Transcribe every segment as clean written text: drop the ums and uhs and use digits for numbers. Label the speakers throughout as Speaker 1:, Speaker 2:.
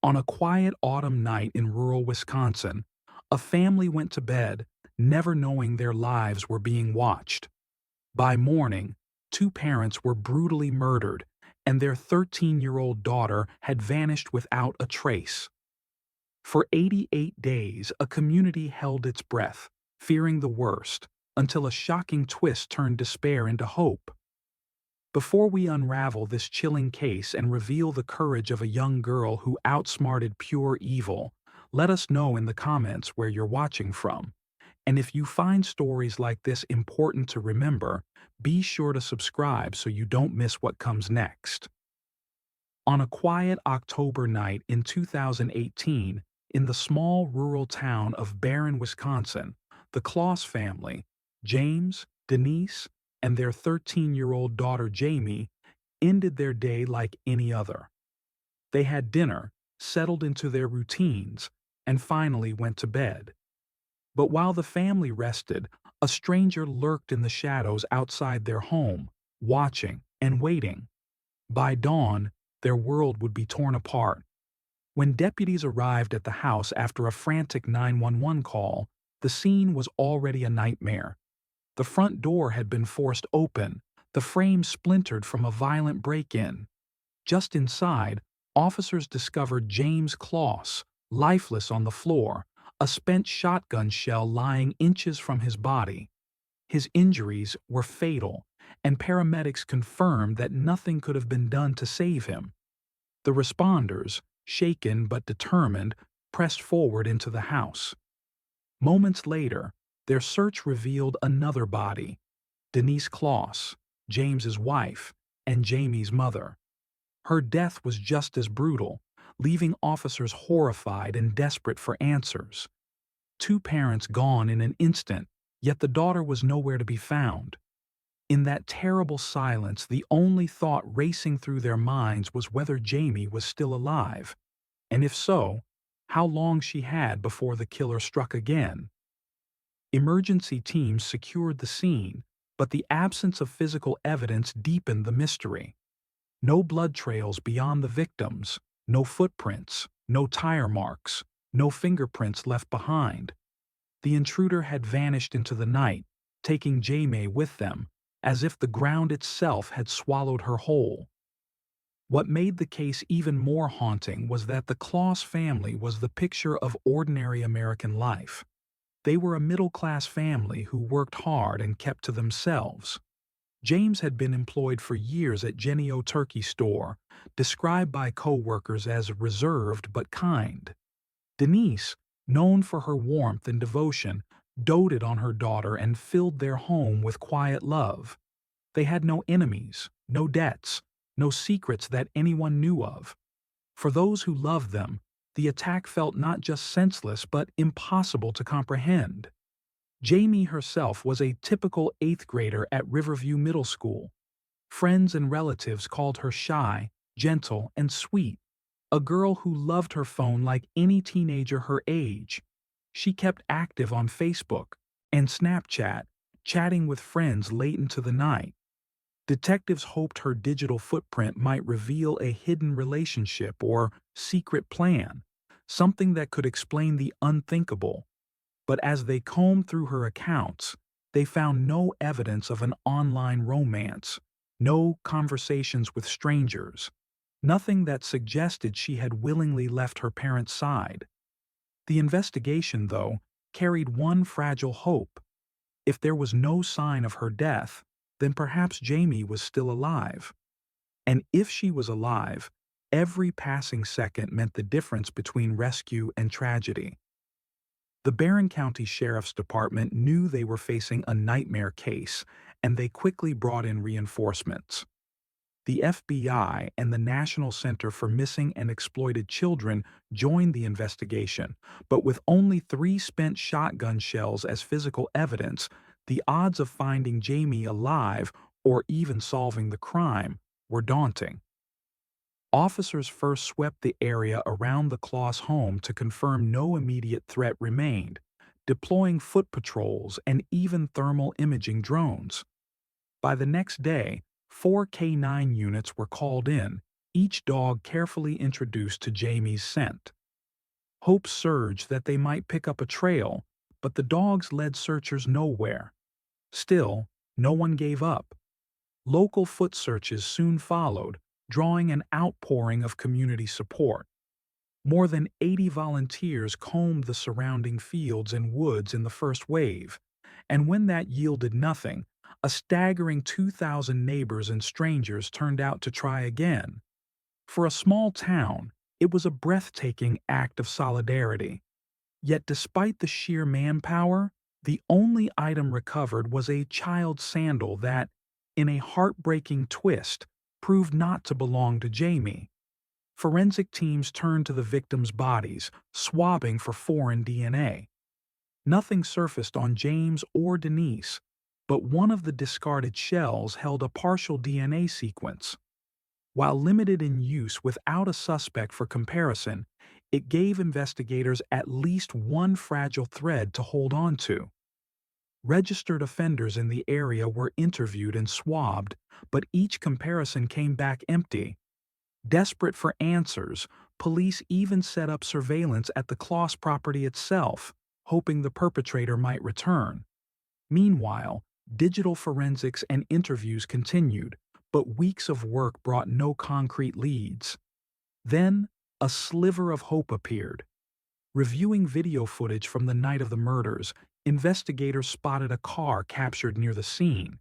Speaker 1: On a quiet autumn night in rural Wisconsin, a family went to bed, never knowing their lives were being watched. By morning, two parents were brutally murdered, and their 13-year-old daughter had vanished without a trace. For 88 days, a community held its breath, fearing the worst, until a shocking twist turned despair into hope. Before we unravel this chilling case and reveal the courage of a young girl who outsmarted pure evil, let us know in the comments where you're watching from. And if you find stories like this important to remember, be sure to subscribe so you don't miss what comes next. On a quiet October night in 2018, in the small rural town of Barron, Wisconsin, the Closs family, James, Denise, and their 13-year-old daughter Jayme, ended their day like any other. They had dinner, settled into their routines, and finally went to bed. But while the family rested, a stranger lurked in the shadows outside their home, watching and waiting. By dawn, their world would be torn apart. When deputies arrived at the house after a frantic 911 call, the scene was already a nightmare. The front door had been forced open, the frame splintered from a violent break-in. Just inside, officers discovered Jayme Closs, lifeless on the floor, a spent shotgun shell lying inches from his body. His injuries were fatal, and paramedics confirmed that nothing could have been done to save him. The responders, shaken but determined, pressed forward into the house. Moments later, their search revealed another body, Denise Closs, James's wife, and Jayme's mother. Her death was just as brutal, leaving officers horrified and desperate for answers. Two parents gone in an instant, yet the daughter was nowhere to be found. In that terrible silence, the only thought racing through their minds was whether Jayme was still alive, and if so, how long she had before the killer struck again. Emergency teams secured the scene, but the absence of physical evidence deepened the mystery. No blood trails beyond the victims, no footprints, no tire marks, no fingerprints left behind. The intruder had vanished into the night, taking Jayme with them, as if the ground itself had swallowed her whole. What made the case even more haunting was that the Closs family was the picture of ordinary American life. They were a middle-class family who worked hard and kept to themselves. James had been employed for years at Jennie-O Turkey Store, described by co-workers as reserved but kind. Denise, known for her warmth and devotion, doted on her daughter and filled their home with quiet love. They had no enemies, no debts, no secrets that anyone knew of. For those who loved them, the attack felt not just senseless but impossible to comprehend. Jayme herself was a typical 8th grader at Riverview Middle School. Friends and relatives called her shy, gentle, and sweet, a girl who loved her phone like any teenager her age. She kept active on Facebook and Snapchat, chatting with friends late into the night. Detectives hoped her digital footprint might reveal a hidden relationship or secret plan, something that could explain the unthinkable. But as they combed through her accounts, they found no evidence of an online romance, no conversations with strangers, nothing that suggested she had willingly left her parents' side. The investigation, though, carried one fragile hope. If there was no sign of her death, then perhaps Jayme was still alive. And if she was alive, every passing second meant the difference between rescue and tragedy. The Barron County Sheriff's Department knew they were facing a nightmare case, and they quickly brought in reinforcements. The FBI and the National Center for Missing and Exploited Children joined the investigation, but with only 3 spent shotgun shells as physical evidence, the odds of finding Jayme alive or even solving the crime were daunting. Officers first swept the area around the Closs home to confirm no immediate threat remained, deploying foot patrols and even thermal imaging drones. By the next day, 4 K9 units were called in, each dog carefully introduced to Jayme's scent. Hope surged that they might pick up a trail, but the dogs led searchers nowhere. Still, no one gave up. Local foot searches soon followed, drawing an outpouring of community support. More than 80 volunteers combed the surrounding fields and woods in the first wave, and when that yielded nothing, a staggering 2,000 neighbors and strangers turned out to try again. For a small town, it was a breathtaking act of solidarity. Yet despite the sheer manpower, the only item recovered was a child's sandal that, in a heartbreaking twist, proved not to belong to Jayme. Forensic teams turned to the victims' bodies, swabbing for foreign DNA. Nothing surfaced on James or Denise, but one of the discarded shells held a partial DNA sequence. While limited in use without a suspect for comparison, it gave investigators at least one fragile thread to hold on to. Registered offenders in the area were interviewed and swabbed, but each comparison came back empty. Desperate for answers, police even set up surveillance at the Closs property itself, hoping the perpetrator might return. Meanwhile, digital forensics and interviews continued, but weeks of work brought no concrete leads. Then, a sliver of hope appeared. Reviewing video footage from the night of the murders, investigators spotted a car captured near the scene.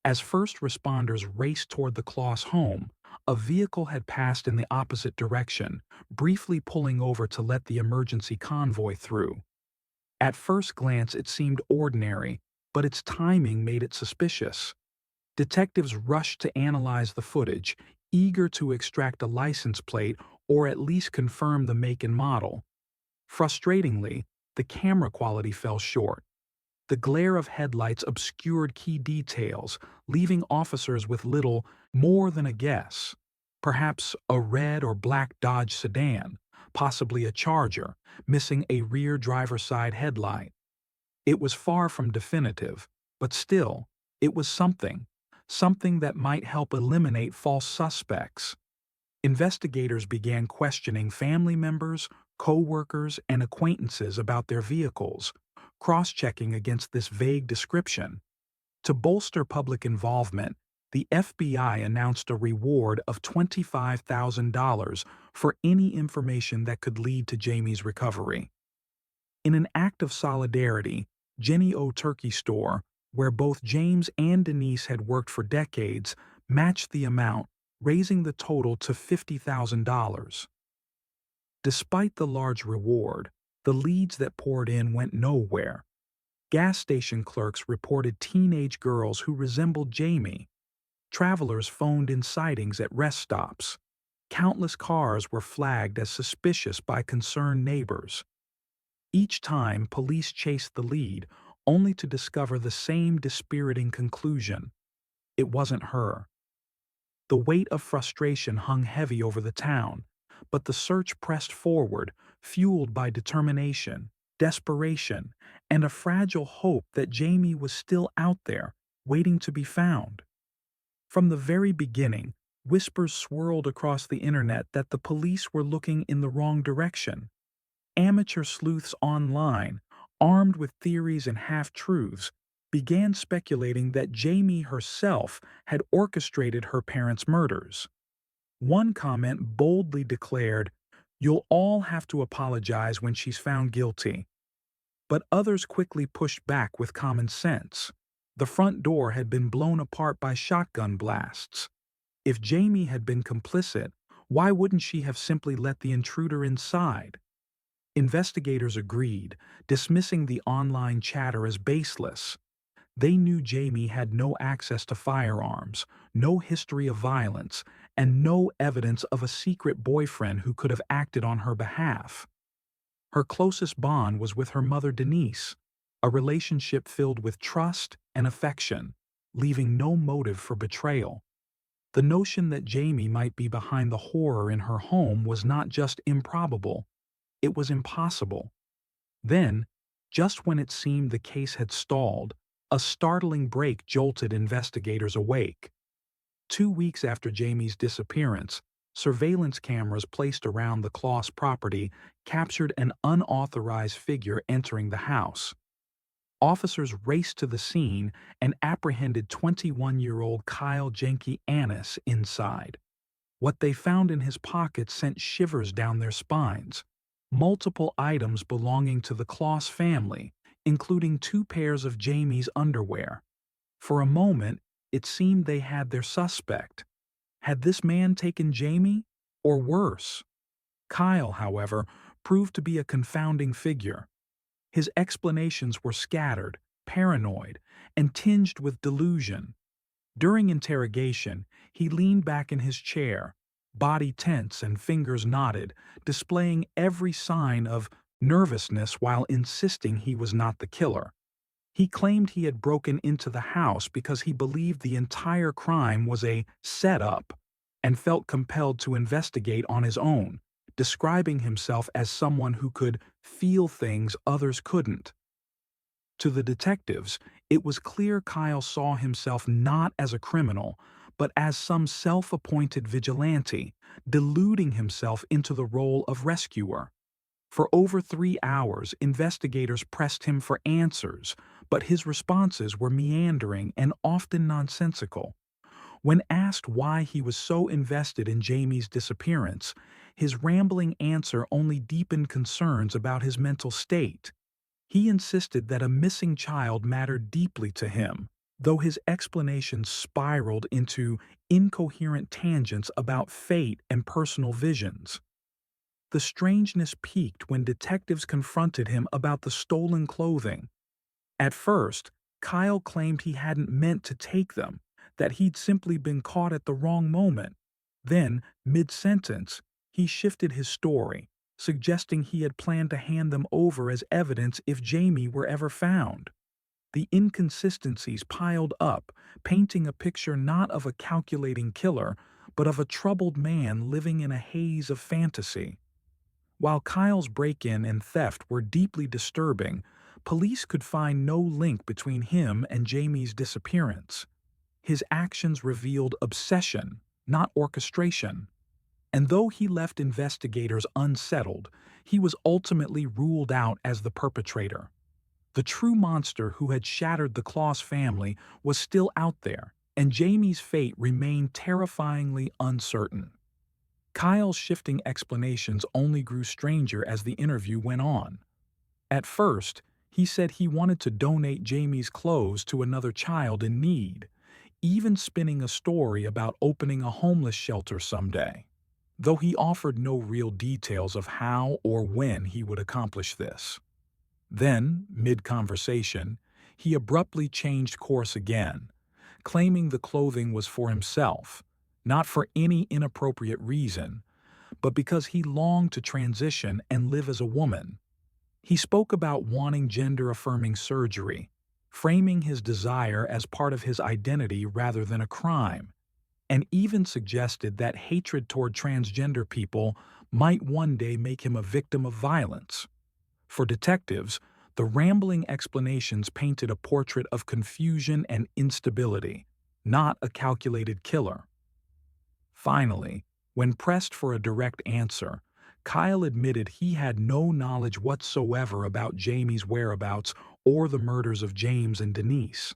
Speaker 1: As first responders raced toward the Closs home, a vehicle had passed in the opposite direction, briefly pulling over to let the emergency convoy through. At first glance, it seemed ordinary, but its timing made it suspicious. Detectives rushed to analyze the footage, eager to extract a license plate or at least confirm the make and model. Frustratingly, the camera quality fell short. The glare of headlights obscured key details, leaving officers with little more than a guess. Perhaps a red or black Dodge sedan, possibly a Charger, missing a rear driver's side headlight. It was far from definitive, but still, it was something that might help eliminate false suspects. Investigators began questioning family members, co-workers, and acquaintances about their vehicles, cross-checking against this vague description. To bolster public involvement, the FBI announced a reward of $25,000 for any information that could lead to Jayme's recovery. In an act of solidarity, Jenny O Turkey Store, where both James and Denise had worked for decades, matched the amount, raising the total to $50,000. Despite the large reward, the leads that poured in went nowhere. Gas station clerks reported teenage girls who resembled Jayme. Travelers phoned in sightings at rest stops. Countless cars were flagged as suspicious by concerned neighbors. Each time, police chased the lead, only to discover the same dispiriting conclusion. It wasn't her. The weight of frustration hung heavy over the town, but the search pressed forward, fueled by determination, desperation, and a fragile hope that Jayme was still out there, waiting to be found. From the very beginning, whispers swirled across the internet that the police were looking in the wrong direction. Amateur sleuths online, armed with theories and half-truths, began speculating that Jayme herself had orchestrated her parents' murders. One comment boldly declared, "You'll all have to apologize when she's found guilty." But others quickly pushed back with common sense. The front door had been blown apart by shotgun blasts. If Jayme had been complicit, why wouldn't she have simply let the intruder inside? Investigators agreed, dismissing the online chatter as baseless. They knew Jayme had no access to firearms, no history of violence, and no evidence of a secret boyfriend who could have acted on her behalf. Her closest bond was with her mother Denise, a relationship filled with trust and affection, leaving no motive for betrayal. The notion that Jayme might be behind the horror in her home was not just improbable, it was impossible. Then, just when it seemed the case had stalled, a startling break jolted investigators awake. 2 weeks after Jayme's disappearance, Surveillance cameras placed around the Closs property captured an unauthorized figure entering the house. Officers raced to the scene and apprehended 21-year-old Kyle Jenke Annis inside. What they found in his pockets sent shivers down their spines. Multiple items belonging to the Closs family, including 2 pairs of Jayme's underwear. For a moment, it seemed they had their suspect. Had this man taken Jayme? Or worse? Kyle, however, proved to be a confounding figure. His explanations were scattered, paranoid, and tinged with delusion. During interrogation, he leaned back in his chair, body tense and fingers knotted, displaying every sign of nervousness while insisting he was not the killer. He claimed he had broken into the house because he believed the entire crime was a setup and felt compelled to investigate on his own, describing himself as someone who could feel things others couldn't. To the detectives, it was clear Kyle saw himself not as a criminal, but as some self-appointed vigilante, deluding himself into the role of rescuer. For over 3 hours, investigators pressed him for answers, but his responses were meandering and often nonsensical. When asked why he was so invested in Jayme's disappearance, his rambling answer only deepened concerns about his mental state. He insisted that a missing child mattered deeply to him, though his explanations spiraled into incoherent tangents about fate and personal visions. The strangeness peaked when detectives confronted him about the stolen clothing. At first, Kyle claimed he hadn't meant to take them, that he'd simply been caught at the wrong moment. Then, mid-sentence, he shifted his story, suggesting he had planned to hand them over as evidence if Jayme were ever found. The inconsistencies piled up, painting a picture not of a calculating killer, but of a troubled man living in a haze of fantasy. While Kyle's break-in and theft were deeply disturbing, police could find no link between him and Jayme's disappearance. His actions revealed obsession, not orchestration. And though he left investigators unsettled, he was ultimately ruled out as the perpetrator. The true monster who had shattered the Closs family was still out there, and Jayme's fate remained terrifyingly uncertain. Kyle's shifting explanations only grew stranger as the interview went on. At first, he said he wanted to donate Jayme's clothes to another child in need, even spinning a story about opening a homeless shelter someday, though he offered no real details of how or when he would accomplish this. Then, mid-conversation, he abruptly changed course again, claiming the clothing was for himself, not for any inappropriate reason, but because he longed to transition and live as a woman. He spoke about wanting gender-affirming surgery, framing his desire as part of his identity rather than a crime, and even suggested that hatred toward transgender people might one day make him a victim of violence. For detectives, the rambling explanations painted a portrait of confusion and instability, not a calculated killer. Finally, when pressed for a direct answer, Kyle admitted he had no knowledge whatsoever about Jayme's whereabouts or the murders of James and Denise.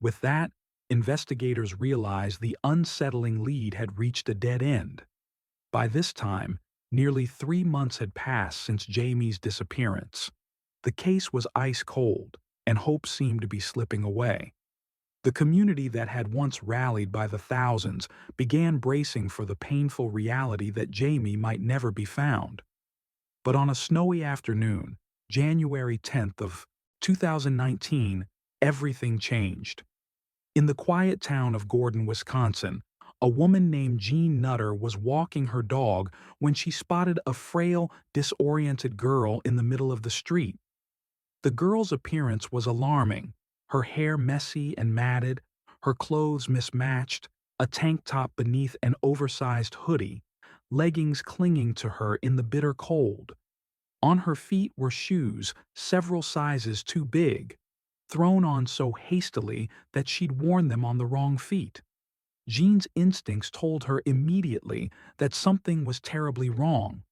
Speaker 1: With that, investigators realized the unsettling lead had reached a dead end. By this time, nearly 3 months had passed since Jayme's disappearance. The case was ice cold, and hope seemed to be slipping away. The community that had once rallied by the thousands began bracing for the painful reality that Jayme might never be found. But on a snowy afternoon, January 10th of 2019, everything changed. In the quiet town of Gordon, Wisconsin, a woman named Jean Nutter was walking her dog when she spotted a frail, disoriented girl in the middle of the street. The girl's appearance was alarming, her hair messy and matted, her clothes mismatched, a tank top beneath an oversized hoodie, leggings clinging to her in the bitter cold. On her feet were shoes several sizes too big, thrown on so hastily that she'd worn them on the wrong feet. Jean's instincts told her immediately that something was terribly wrong.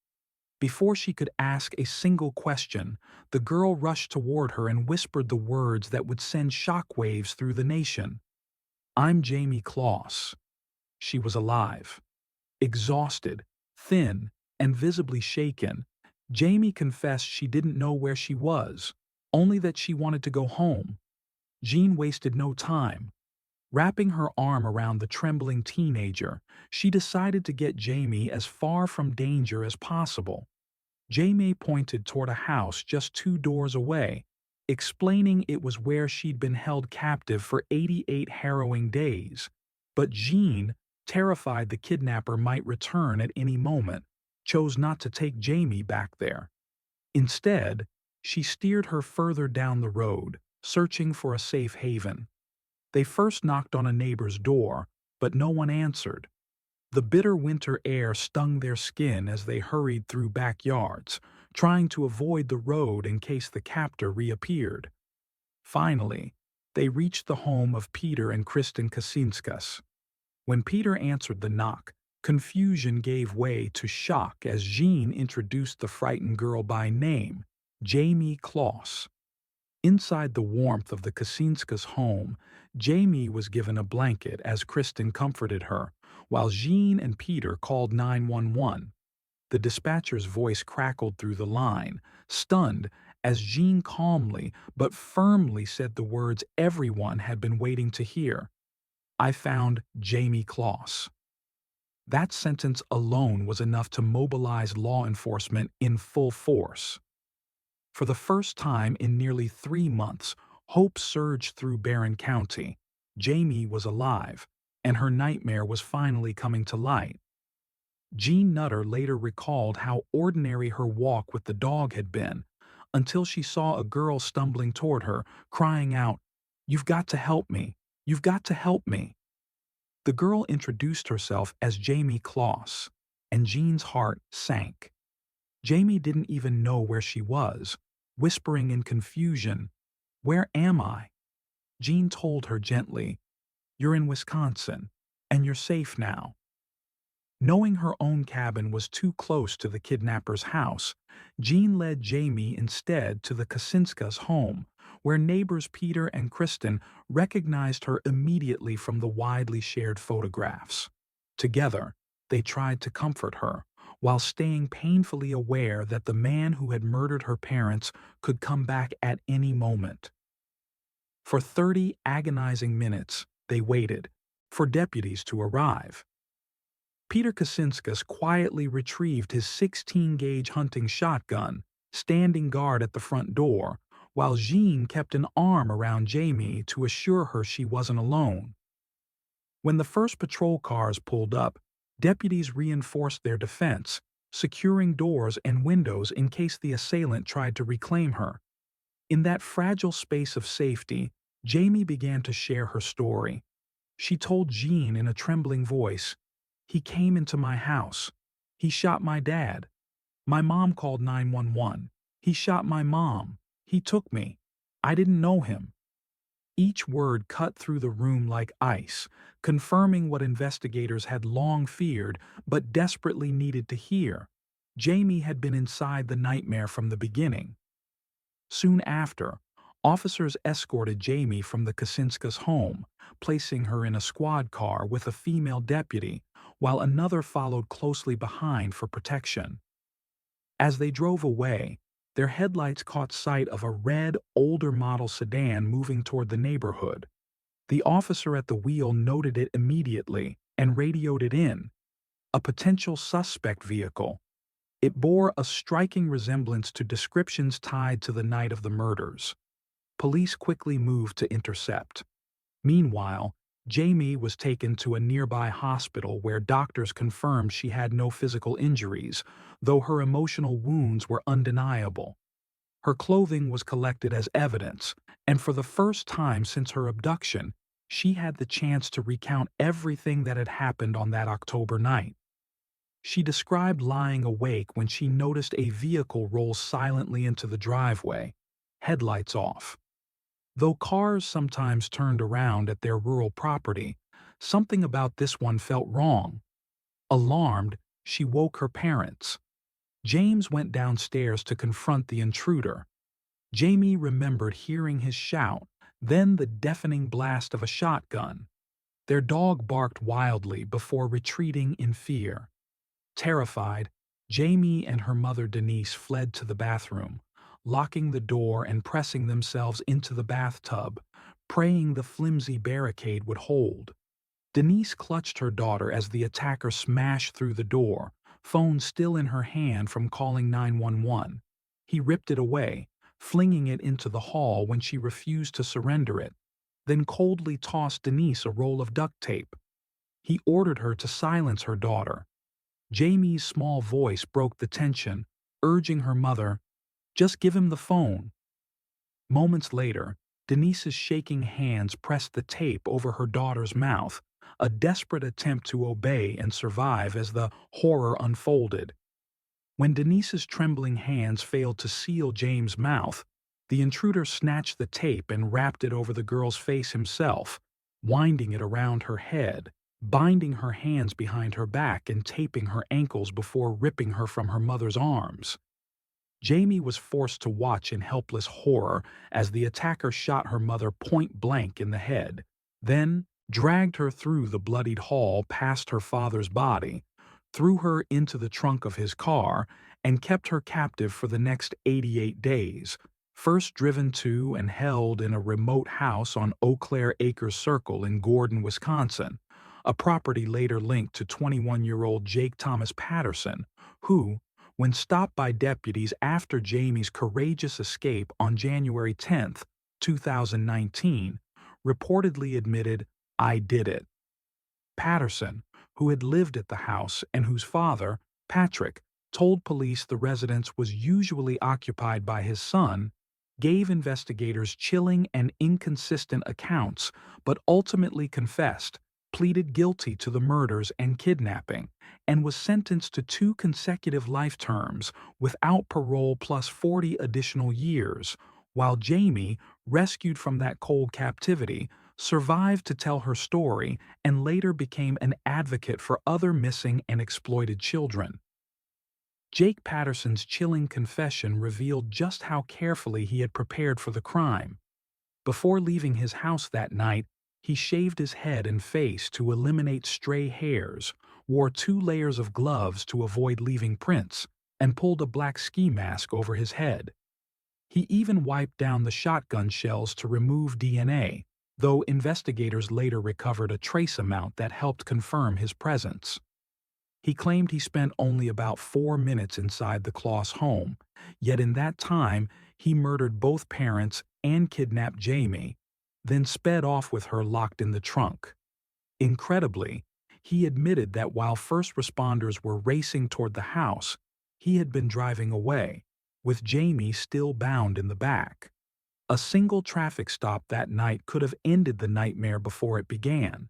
Speaker 1: Before she could ask a single question, the girl rushed toward her and whispered the words that would send shockwaves through the nation. "I'm Jayme Closs." She was alive. Exhausted, thin, and visibly shaken, Jayme confessed she didn't know where she was, only that she wanted to go home. Jean wasted no time. Wrapping her arm around the trembling teenager, she decided to get Jayme as far from danger as possible. Jayme pointed toward a house just 2 doors away, explaining it was where she'd been held captive for 88 harrowing days. But Jean, terrified the kidnapper might return at any moment, chose not to take Jayme back there. Instead, she steered her further down the road, searching for a safe haven. They first knocked on a neighbor's door, but no one answered. The bitter winter air stung their skin as they hurried through backyards, trying to avoid the road in case the captor reappeared. Finally, they reached the home of Peter and Kristen Kacinskas. When Peter answered the knock, confusion gave way to shock as Jean introduced the frightened girl by name, Jayme Closs. Inside the warmth of the Kacinskas' home, Jayme was given a blanket as Kristen comforted her, while Jean and Peter called 911. The dispatcher's voice crackled through the line, stunned, as Jean calmly but firmly said the words everyone had been waiting to hear. "I found Jayme Closs." That sentence alone was enough to mobilize law enforcement in full force. For the first time in nearly 3 months, hope surged through Barron County. Jayme was alive, and her nightmare was finally coming to light. Jean Nutter later recalled how ordinary her walk with the dog had been, until she saw a girl stumbling toward her, crying out, "You've got to help me! You've got to help me!" The girl introduced herself as Jayme Closs, and Jean's heart sank. Jayme didn't even know where she was, whispering in confusion, "Where am I?" Jean told her gently, "You're in Wisconsin, and you're safe now." Knowing her own cabin was too close to the kidnapper's house, Jean led Jayme instead to the Kacinskas' home, where neighbors Peter and Kristen recognized her immediately from the widely shared photographs. Together, they tried to comfort her, while staying painfully aware that the man who had murdered her parents could come back at any moment. For 30 agonizing minutes, they waited for deputies to arrive. Peter Kacinskas quietly retrieved his 16-gauge hunting shotgun, standing guard at the front door, while Jean kept an arm around Jayme to assure her she wasn't alone. When the first patrol cars pulled up, deputies reinforced their defense, securing doors and windows in case the assailant tried to reclaim her. In that fragile space of safety, Jayme began to share her story. She told Jean in a trembling voice, "He came into my house. He shot my dad. My mom called 911. He shot my mom. He took me. I didn't know him." Each word cut through the room like ice, confirming what investigators had long feared but desperately needed to hear. Jayme had been inside the nightmare from the beginning. Soon after, officers escorted Jayme from the Kacinskas' home, placing her in a squad car with a female deputy, while another followed closely behind for protection. As they drove away, their headlights caught sight of a red, older model sedan moving toward the neighborhood. The officer at the wheel noted it immediately and radioed it in. A potential suspect vehicle. It bore a striking resemblance to descriptions tied to the night of the murders. Police quickly moved to intercept. Meanwhile, Jayme was taken to a nearby hospital where doctors confirmed she had no physical injuries, though her emotional wounds were undeniable. Her clothing was collected as evidence, and for the first time since her abduction, she had the chance to recount everything that had happened on that October night. She described lying awake when she noticed a vehicle roll silently into the driveway, headlights off. Though cars sometimes turned around at their rural property, something about this one felt wrong. Alarmed, she woke her parents. James went downstairs to confront the intruder. Jayme remembered hearing his shout, then the deafening blast of a shotgun. Their dog barked wildly before retreating in fear. Terrified, Jayme and her mother Denise fled to the bathroom, locking the door and pressing themselves into the bathtub, praying the flimsy barricade would hold. Denise clutched her daughter as the attacker smashed through the door, phone still in her hand from calling 911. He ripped it away, flinging it into the hall when she refused to surrender it, then coldly tossed Denise a roll of duct tape. He ordered her to silence her daughter. Jayme's small voice broke the tension, urging her mother, "Just give him the phone." Moments later, Denise's shaking hands pressed the tape over her daughter's mouth, a desperate attempt to obey and survive as the horror unfolded. When Denise's trembling hands failed to seal James' mouth, the intruder snatched the tape and wrapped it over the girl's face himself, winding it around her head, binding her hands behind her back and taping her ankles before ripping her from her mother's arms. Jayme was forced to watch in helpless horror as the attacker shot her mother point blank in the head, then dragged her through the bloodied hall past her father's body, threw her into the trunk of his car, and kept her captive for the next 88 days, first driven to and held in a remote house on Eau Claire Acres Circle in Gordon, Wisconsin, a property later linked to 21-year-old Jake Thomas Patterson, who, when stopped by deputies after Jayme's courageous escape on January 10, 2019, reportedly admitted, "I did it." Patterson, who had lived at the house and whose father, Patrick, told police the residence was usually occupied by his son, gave investigators chilling and inconsistent accounts but ultimately confessed, pleaded guilty to the murders and kidnapping, and was sentenced to 2 consecutive life terms without parole plus 40 additional years, while Jayme, rescued from that cold captivity, survived to tell her story and later became an advocate for other missing and exploited children. Jake Patterson's chilling confession revealed just how carefully he had prepared for the crime. Before leaving his house that night, he shaved his head and face to eliminate stray hairs, wore 2 layers of gloves to avoid leaving prints, and pulled a black ski mask over his head. He even wiped down the shotgun shells to remove DNA, though investigators later recovered a trace amount that helped confirm his presence. He claimed he spent only about 4 minutes inside the Closs home, yet in that time he murdered both parents and kidnapped Jayme, then sped off with her locked in the trunk. Incredibly, he admitted that while first responders were racing toward the house, he had been driving away, with Jayme still bound in the back. A single traffic stop that night could have ended the nightmare before it began.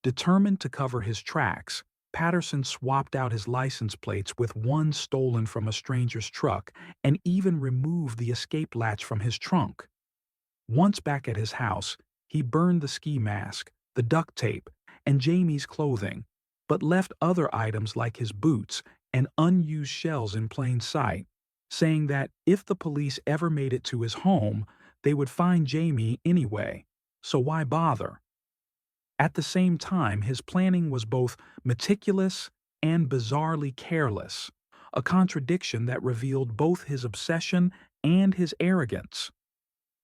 Speaker 1: Determined to cover his tracks, Patterson swapped out his license plates with one stolen from a stranger's truck and even removed the escape latch from his trunk. Once back at his house, he burned the ski mask, the duct tape, and Jayme's clothing, but left other items like his boots and unused shells in plain sight, saying that if the police ever made it to his home, they would find Jayme anyway, so why bother? At the same time, his planning was both meticulous and bizarrely careless, a contradiction that revealed both his obsession and his arrogance.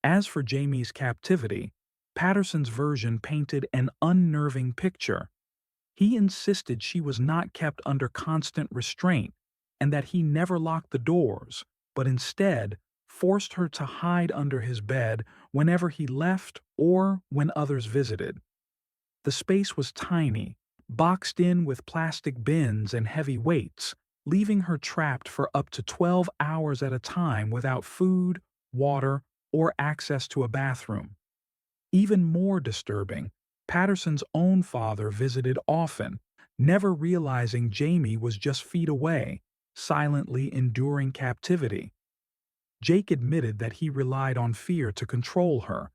Speaker 1: As for Jayme's captivity, Patterson's version painted an unnerving picture. He insisted she was not kept under constant restraint and that he never locked the doors, but instead forced her to hide under his bed whenever he left or when others visited. The space was tiny, boxed in with plastic bins and heavy weights, leaving her trapped for up to 12 hours at a time without food, water, or access to a bathroom. Even more disturbing, Patterson's own father visited often, never realizing Jayme was just feet away, silently enduring captivity. Jake admitted that he relied on fear to control her,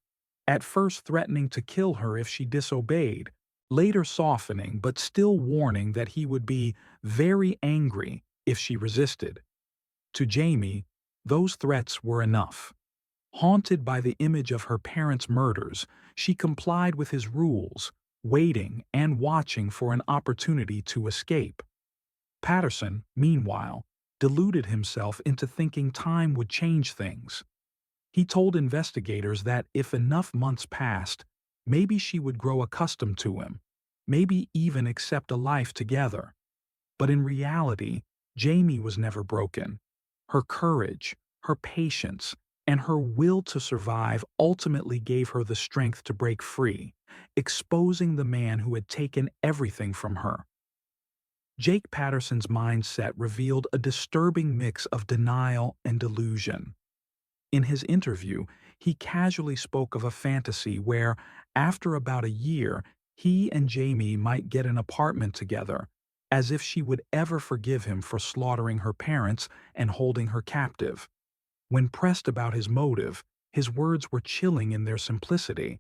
Speaker 1: at first threatening to kill her if she disobeyed, later softening but still warning that he would be very angry if she resisted. To Jayme, those threats were enough. Haunted by the image of her parents' murders, she complied with his rules, waiting and watching for an opportunity to escape. Patterson, meanwhile, deluded himself into thinking time would change things. He told investigators that if enough months passed, maybe she would grow accustomed to him, maybe even accept a life together. But in reality, Jayme was never broken. Her courage, her patience, and her will to survive ultimately gave her the strength to break free, exposing the man who had taken everything from her. Jake Patterson's mindset revealed a disturbing mix of denial and delusion. In his interview, he casually spoke of a fantasy where, after about a year, he and Jayme might get an apartment together, as if she would ever forgive him for slaughtering her parents and holding her captive. When pressed about his motive, his words were chilling in their simplicity.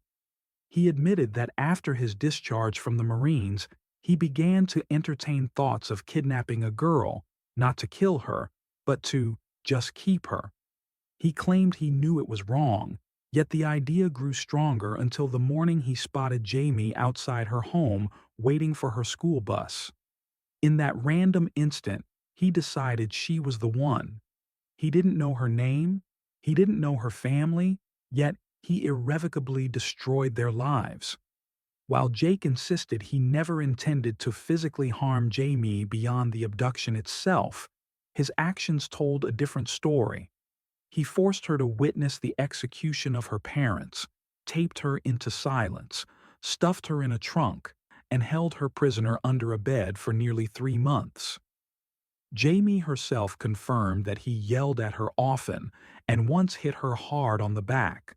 Speaker 1: He admitted that after his discharge from the Marines, he began to entertain thoughts of kidnapping a girl, not to kill her, but to just keep her. He claimed he knew it was wrong, yet the idea grew stronger until the morning he spotted Jayme outside her home waiting for her school bus. In that random instant, he decided she was the one. He didn't know her name, he didn't know her family, yet he irrevocably destroyed their lives. While Jake insisted he never intended to physically harm Jayme beyond the abduction itself, his actions told a different story. He forced her to witness the execution of her parents, taped her into silence, stuffed her in a trunk, and held her prisoner under a bed for nearly 3 months. Jayme herself confirmed that he yelled at her often and once hit her hard on the back.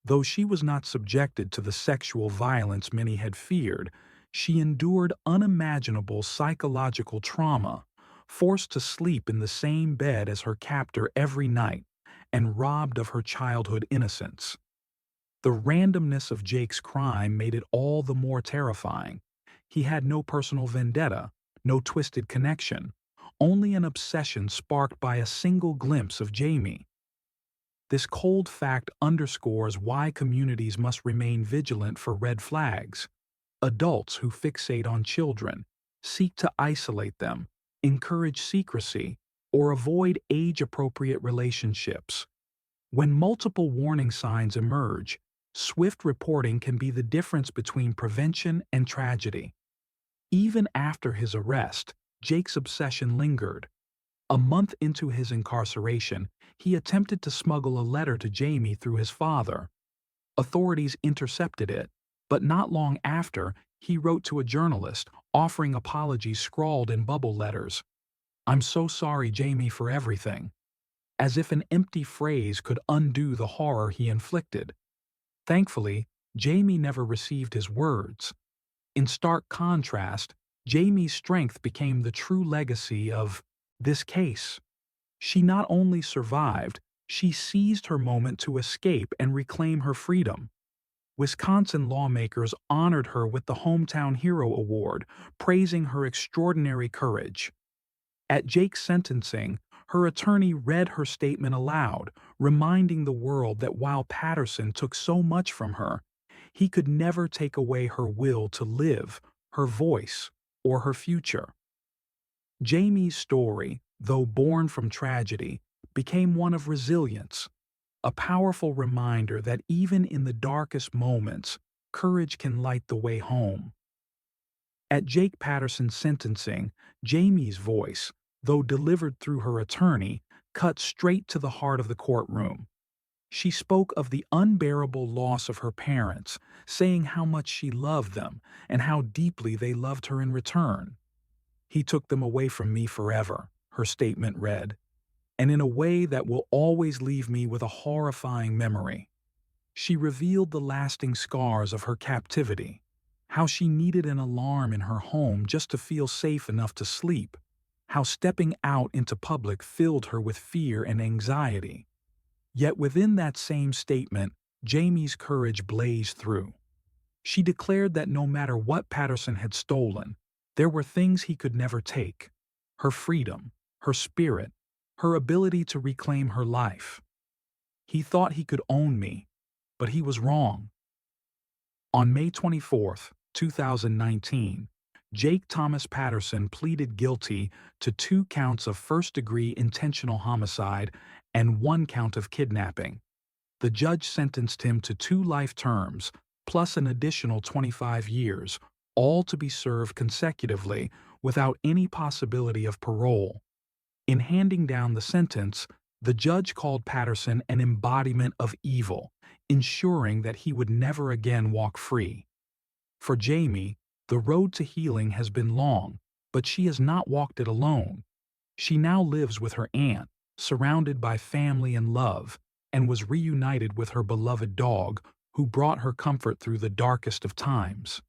Speaker 1: Though she was not subjected to the sexual violence many had feared, she endured unimaginable psychological trauma, forced to sleep in the same bed as her captor every night, and robbed of her childhood innocence. The randomness of Jake's crime made it all the more terrifying. He had no personal vendetta, no twisted connection, only an obsession sparked by a single glimpse of Jayme. This cold fact underscores why communities must remain vigilant for red flags. Adults who fixate on children, seek to isolate them, encourage secrecy, or avoid age-appropriate relationships. When multiple warning signs emerge, swift reporting can be the difference between prevention and tragedy. Even after his arrest, Jake's obsession lingered. A month into his incarceration, he attempted to smuggle a letter to Jayme through his father. Authorities intercepted it, but not long after, he wrote to a journalist, offering apologies scrawled in bubble letters. "I'm so sorry, Jayme, for everything." As if an empty phrase could undo the horror he inflicted. Thankfully, Jayme never received his words. In stark contrast, Jayme's strength became the true legacy of this case. She not only survived, she seized her moment to escape and reclaim her freedom. Wisconsin lawmakers honored her with the Hometown Hero Award, praising her extraordinary courage. At Jake's sentencing, her attorney read her statement aloud, reminding the world that while Patterson took so much from her, he could never take away her will to live, her voice, or her future. Jayme's story, though born from tragedy, became one of resilience, a powerful reminder that even in the darkest moments, courage can light the way home. At Jake Patterson's sentencing, Jayme's voice, though delivered through her attorney, cut straight to the heart of the courtroom. She spoke of the unbearable loss of her parents, saying how much she loved them and how deeply they loved her in return. "He took them away from me forever," her statement read, "and in a way that will always leave me with a horrifying memory." She revealed the lasting scars of her captivity, how she needed an alarm in her home just to feel safe enough to sleep, how stepping out into public filled her with fear and anxiety. Yet within that same statement, Jayme's courage blazed through. She declared that no matter what Patterson had stolen, there were things he could never take: her freedom, her spirit, her ability to reclaim her life. He thought he could own me, but he was wrong. On May 24th, 2019, Jake Thomas Patterson pleaded guilty to 2 counts of first-degree intentional homicide and 1 count of kidnapping. The judge sentenced him to 2 life terms, plus an additional 25 years, all to be served consecutively without any possibility of parole. In handing down the sentence, the judge called Patterson an embodiment of evil, ensuring that he would never again walk free. For Jayme, the road to healing has been long, but she has not walked it alone. She now lives with her aunt, surrounded by family and love, and was reunited with her beloved dog, who brought her comfort through the darkest of times.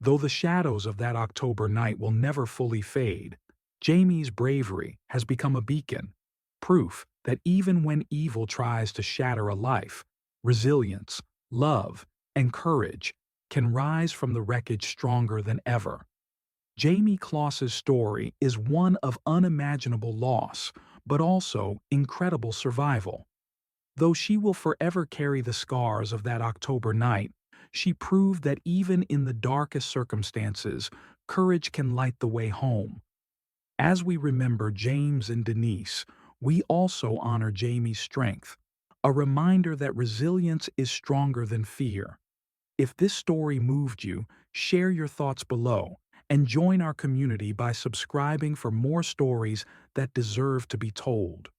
Speaker 1: Though the shadows of that October night will never fully fade, Jayme's bravery has become a beacon, proof that even when evil tries to shatter a life, resilience, love, and courage can rise from the wreckage stronger than ever. Jayme Closs's story is one of unimaginable loss, but also incredible survival. Though she will forever carry the scars of that October night, she proved that even in the darkest circumstances, courage can light the way home. As we remember James and Denise, we also honor Jayme's strength, a reminder that resilience is stronger than fear. If this story moved you, share your thoughts below and join our community by subscribing for more stories that deserve to be told.